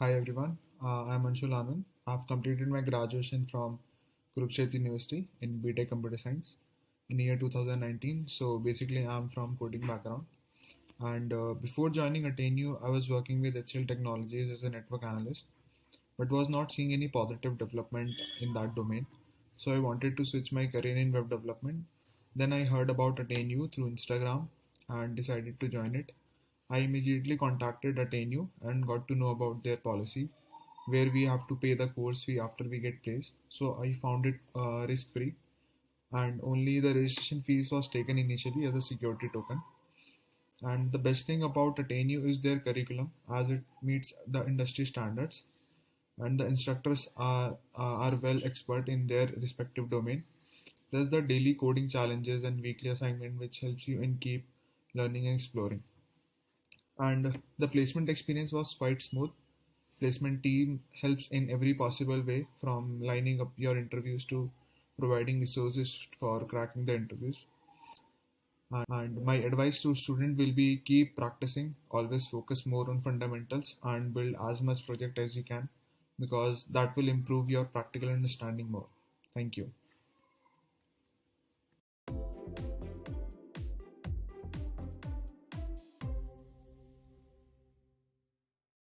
Hi everyone, I'm Anshul Anand. I've completed my graduation from Kurukshetra University in BTech Computer Science in year 2019. So basically, I'm from coding background. And before joining AttainU, I was working with HCL Technologies as a network analyst, but was not seeing any positive development in that domain. So I wanted to switch my career in web development. Then I heard about AttainU through Instagram and decided to join it. I immediately contacted AttainU and got to know about their policy where we have to pay the course fee after we get placed. So I found it risk free and only the registration fees was taken initially as a security token. And the best thing about AttainU is their curriculum as it meets the industry standards and the instructors are well expert in their respective domain. Plus the daily coding challenges and weekly assignment which helps you in keep learning and exploring. And the placement experience was quite smooth. Placement team helps in every possible way from lining up your interviews to providing resources for cracking the interviews. And my advice to student will be keep practicing, always focus more on fundamentals and build as much project as you can because that will improve your practical understanding more. Thank you.